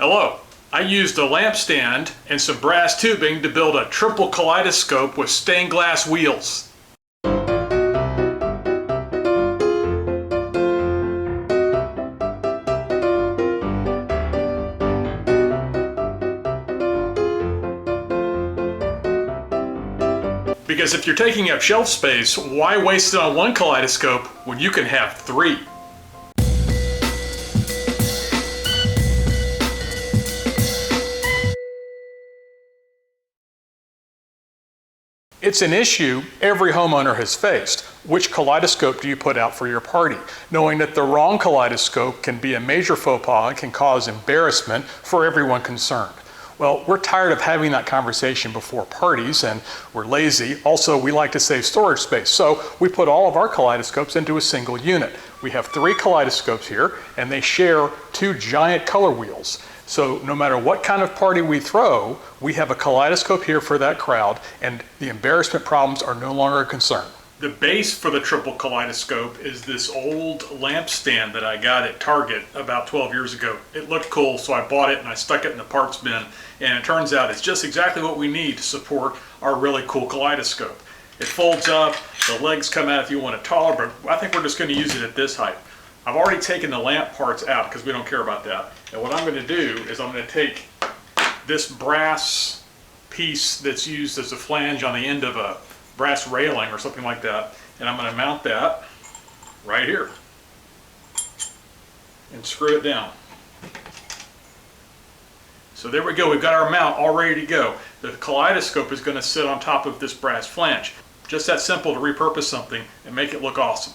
Hello, I used a lamp stand and some brass tubing to build a triple kaleidoscope with stained glass wheels. Because if you're taking up shelf space, why waste it on one kaleidoscope when you can have three? It's an issue every homeowner has faced. Which kaleidoscope do you put out for your party? Knowing that the wrong kaleidoscope can be a major faux pas and can cause embarrassment for everyone concerned. Well, we're tired of having that conversation before parties, and we're lazy. Also, we like to save storage space, so we put all of our kaleidoscopes into a single unit. We have 3 kaleidoscopes here, and they share 2 giant color wheels. So no matter what kind of party we throw, we have a kaleidoscope here for that crowd, and the embarrassment problems are no longer a concern. The base for the triple kaleidoscope is this old lamp stand that I got at Target about 12 years ago. It looked cool, so I bought it and I stuck it in the parts bin, and it turns out it's just exactly what we need to support our really cool kaleidoscope. It folds up, the legs come out if you want it taller, but I think we're just going to use it at this height. I've already taken the lamp parts out because we don't care about that. And what I'm going to do is I'm going to take this brass piece that's used as a flange on the end of a brass railing or something like that, and I'm going to mount that right here and screw it down. So there we go, we've got our mount all ready to go. The kaleidoscope is going to sit on top of this brass flange. Just that simple to repurpose something and make it look awesome.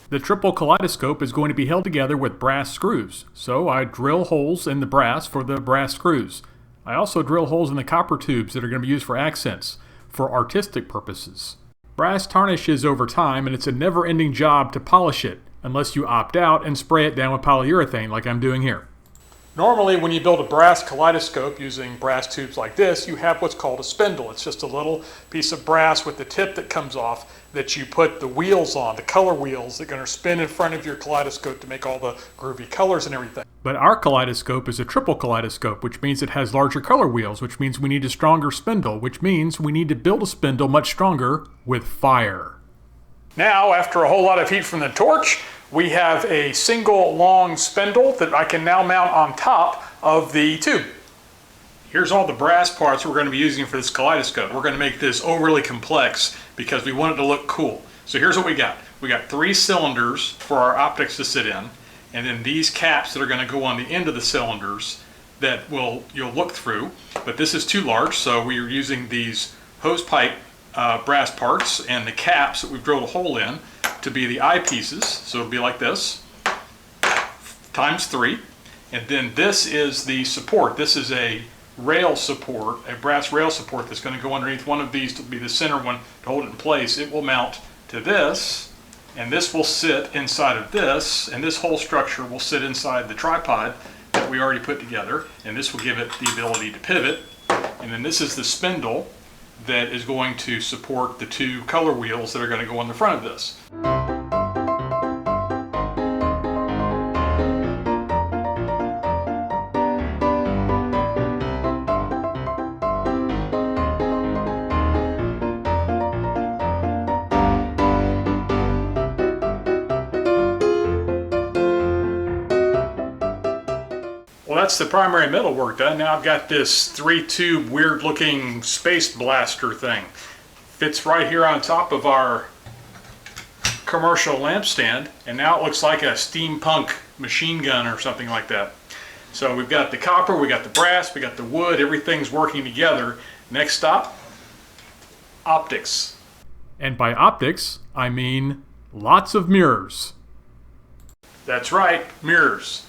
The triple kaleidoscope is going to be held together with brass screws, so I drill holes in the brass for the brass screws. I also drill holes in the copper tubes that are going to be used for accents, for artistic purposes. Brass tarnishes over time, and it's a never-ending job to polish it, unless you opt out and spray it down with polyurethane like I'm doing here. Normally when you build a brass kaleidoscope using brass tubes like this, you have what's called a spindle. It's just a little piece of brass with the tip that comes off that you put the wheels on, the color wheels that are going to spin in front of your kaleidoscope to make all the groovy colors and everything. But our kaleidoscope is a triple kaleidoscope, which means it has larger color wheels, which means we need a stronger spindle, which means we need to build a spindle much stronger with fire. Now, after a whole lot of heat from the torch, we have a single long spindle that I can now mount on top of the tube. Here's all the brass parts we're going to be using for this kaleidoscope. We're going to make this overly complex because we want it to look cool. So here's what we got. We got 3 cylinders for our optics to sit in, and then these caps that are going to go on the end of the cylinders that you'll look through. But this is too large, so we are using these hose pipe brass parts and the caps that we've drilled a hole in to be the eyepieces. So it'll be like this, times 3. And then this is the support. This is a rail support, a brass rail support that's going to go underneath one of these to be the center one to hold it in place. It will mount to this, and this will sit inside of this, and this whole structure will sit inside the tripod that we already put together, and this will give it the ability to pivot. And then this is the spindle that is going to support the 2 color wheels that are going to go on the front of this. Well, that's the primary metal work done. Now I've got this 3-tube weird looking space blaster thing. Fits right here on top of our commercial lamp stand, and now it looks like a steampunk machine gun or something like that. So we've got the copper, we got the brass, we got the wood, everything's working together. Next stop, optics. And by optics, I mean lots of mirrors. That's right, mirrors.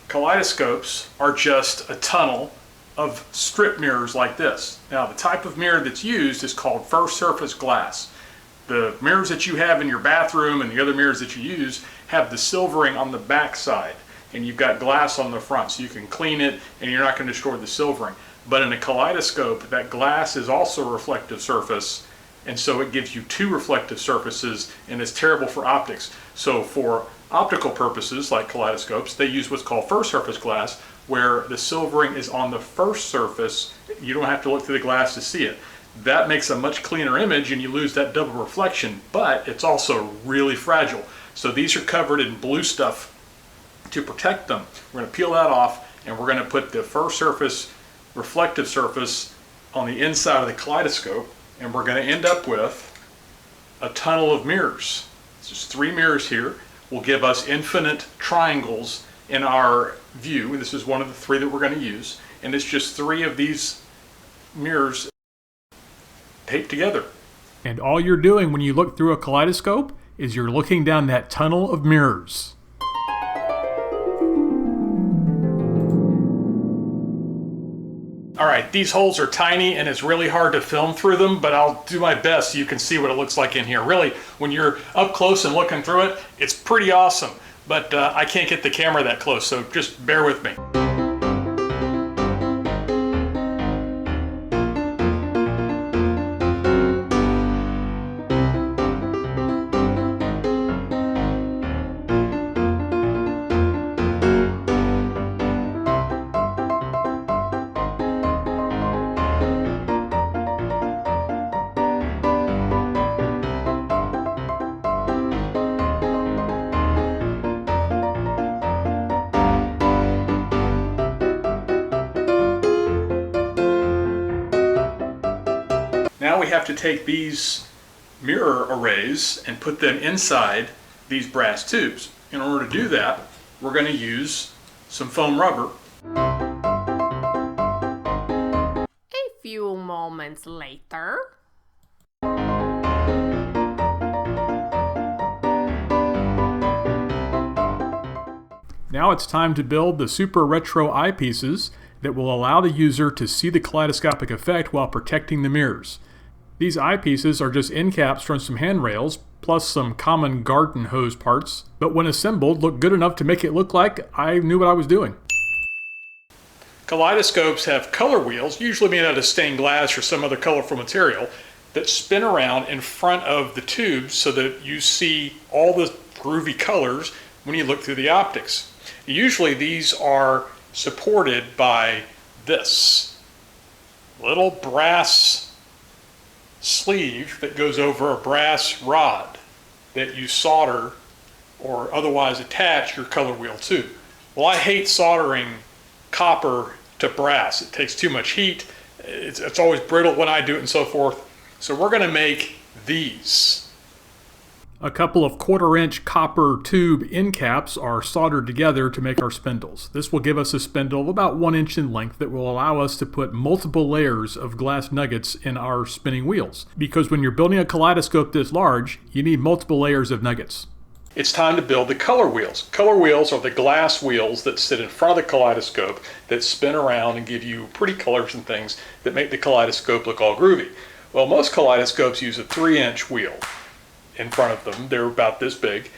Kaleidoscopes are just a tunnel of strip mirrors like this. Now, the type of mirror that's used is called first surface glass. The mirrors that you have in your bathroom and the other mirrors that you use have the silvering on the back side, and you've got glass on the front, so you can clean it and you're not going to destroy the silvering. But in a kaleidoscope, that glass is also a reflective surface, and so it gives you 2 reflective surfaces, and it's terrible for optics. So for optical purposes, like kaleidoscopes, they use what's called first surface glass, where the silvering is on the first surface. You don't have to look through the glass to see it. That makes a much cleaner image and you lose that double reflection, but it's also really fragile. So these are covered in blue stuff to protect them. We're going to peel that off and we're going to put the first surface, reflective surface, on the inside of the kaleidoscope, and we're going to end up with a tunnel of mirrors. It's just 3 mirrors here will give us infinite triangles in our view. This is one of the 3 that we're going to use, and it's just 3 of these mirrors taped together. And all you're doing when you look through a kaleidoscope is you're looking down that tunnel of mirrors. All right, these holes are tiny and it's really hard to film through them, but I'll do my best so you can see what it looks like in here. Really, when you're up close and looking through it, it's pretty awesome, but I can't get the camera that close, so just bear with me. Now we have to take these mirror arrays and put them inside these brass tubes. In order to do that, we're going to use some foam rubber. A few moments later. Now it's time to build the super retro eyepieces that will allow the user to see the kaleidoscopic effect while protecting the mirrors. These eyepieces are just end caps from some handrails, plus some common garden hose parts, but when assembled look good enough to make it look like I knew what I was doing. Kaleidoscopes have color wheels, usually made out of stained glass or some other colorful material, that spin around in front of the tubes so that you see all the groovy colors when you look through the optics. Usually these are supported by this little brass sleeve that goes over a brass rod that you solder or otherwise attach your color wheel to. Well, I hate soldering copper to brass. It takes too much heat. It's always brittle when I do it and so forth. So we're going to make these. A couple of 1/4-inch copper tube end caps are soldered together to make our spindles. This will give us a spindle of about 1 inch in length that will allow us to put multiple layers of glass nuggets in our spinning wheels. Because when you're building a kaleidoscope this large, you need multiple layers of nuggets. It's time to build the color wheels. Color wheels are the glass wheels that sit in front of the kaleidoscope that spin around and give you pretty colors and things that make the kaleidoscope look all groovy. Well, most kaleidoscopes use a 3-inch wheel in front of them. They're about this big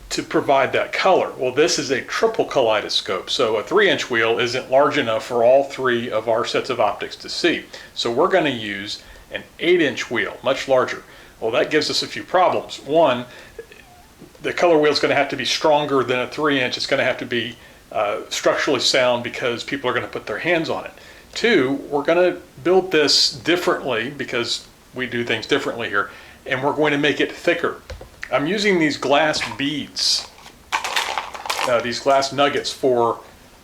to provide that color. Well, this is a triple kaleidoscope, so a 3-inch wheel isn't large enough for all 3 of our sets of optics to see. So we're going to use an 8-inch wheel, much larger. Well, that gives us a few problems. One, the color wheel is going to have to be stronger than a 3-inch. It's going to have to be structurally sound because people are going to put their hands on it. 2, we're going to build this differently because we do things differently here, and we're going to make it thicker. I'm using these glass beads, these glass nuggets for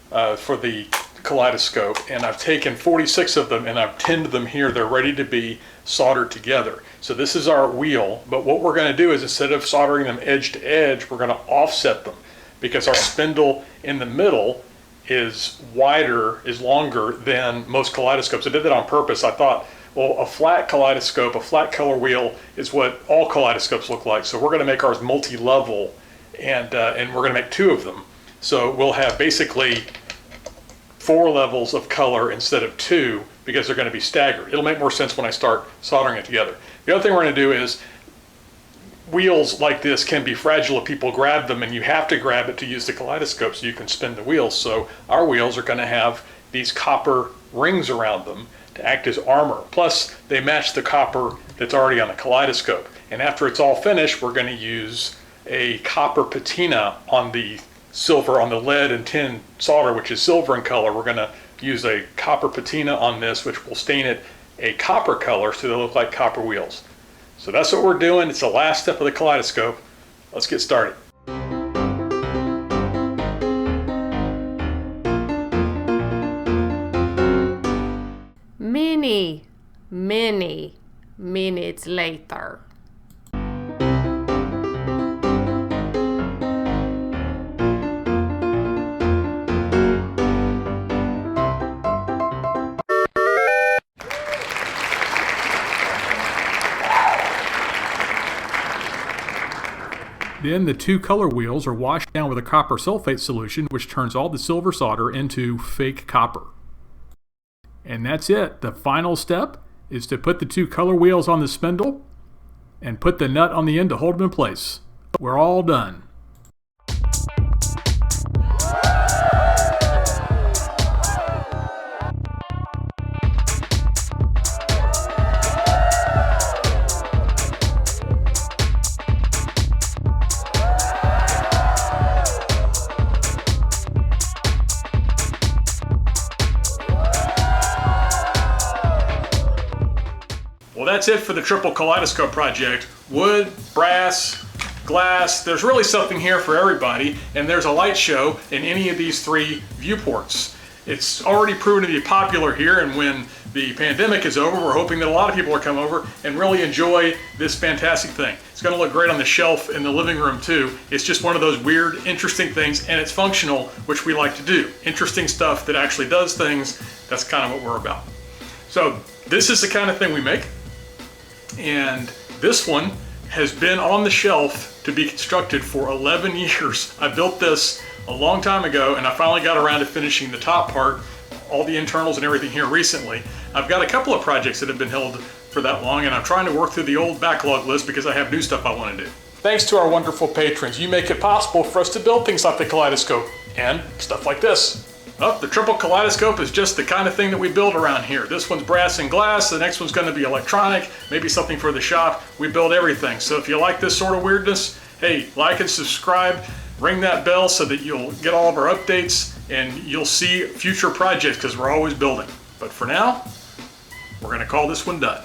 the kaleidoscope, and I've taken 46 of them and I've tinned them here. They're ready to be soldered together. So this is our wheel, but what we're going to do is instead of soldering them edge to edge, we're going to offset them because our spindle in the middle is wider, is longer than most kaleidoscopes. I did that on purpose. I thought, well, a flat kaleidoscope, a flat color wheel is what all kaleidoscopes look like. So we're going to make ours multi-level, and we're going to make 2 of them. So we'll have basically 4 levels of color instead of 2 because they're going to be staggered. It'll make more sense when I start soldering it together. The other thing we're going to do is wheels like this can be fragile if people grab them, and you have to grab it to use the kaleidoscope so you can spin the wheels. So our wheels are going to have these copper rings around them to act as armor. Plus, they match the copper that's already on the kaleidoscope. And after it's all finished, we're going to use a copper patina on the silver on the lead and tin solder, which is silver in color. We're going to use a copper patina on this, which will stain it a copper color so they look like copper wheels. So that's what we're doing. It's the last step of the kaleidoscope. Let's get started. Many minutes later. Then the two color wheels are washed down with a copper sulfate solution, which turns all the silver solder into fake copper. And that's it. The final step is to put the two color wheels on the spindle and put the nut on the end to hold them in place. We're all done. Well, that's it for the Triple Kaleidoscope project. Wood, brass, glass, there's really something here for everybody, and there's a light show in any of these three viewports. It's already proven to be popular here, and when the pandemic is over, we're hoping that a lot of people will come over and really enjoy this fantastic thing. It's going to look great on the shelf in the living room too. It's just one of those weird, interesting things, and it's functional, which we like to do. Interesting stuff that actually does things, that's kind of what we're about. So this is the kind of thing we make. And this one has been on the shelf to be constructed for 11 years. I built this a long time ago, and I finally got around to finishing the top part, all the internals and everything here recently. I've got a couple of projects that have been held for that long, and I'm trying to work through the old backlog list because I have new stuff I want to do. Thanks to our wonderful patrons, you make it possible for us to build things like the kaleidoscope and stuff like this. Oh, the Triple Kaleidoscope is just the kind of thing that we build around here. This one's brass and glass, the next one's going to be electronic, maybe something for the shop. We build everything. So if you like this sort of weirdness, hey, like and subscribe, ring that bell so that you'll get all of our updates and you'll see future projects because we're always building. But for now, we're going to call this one done.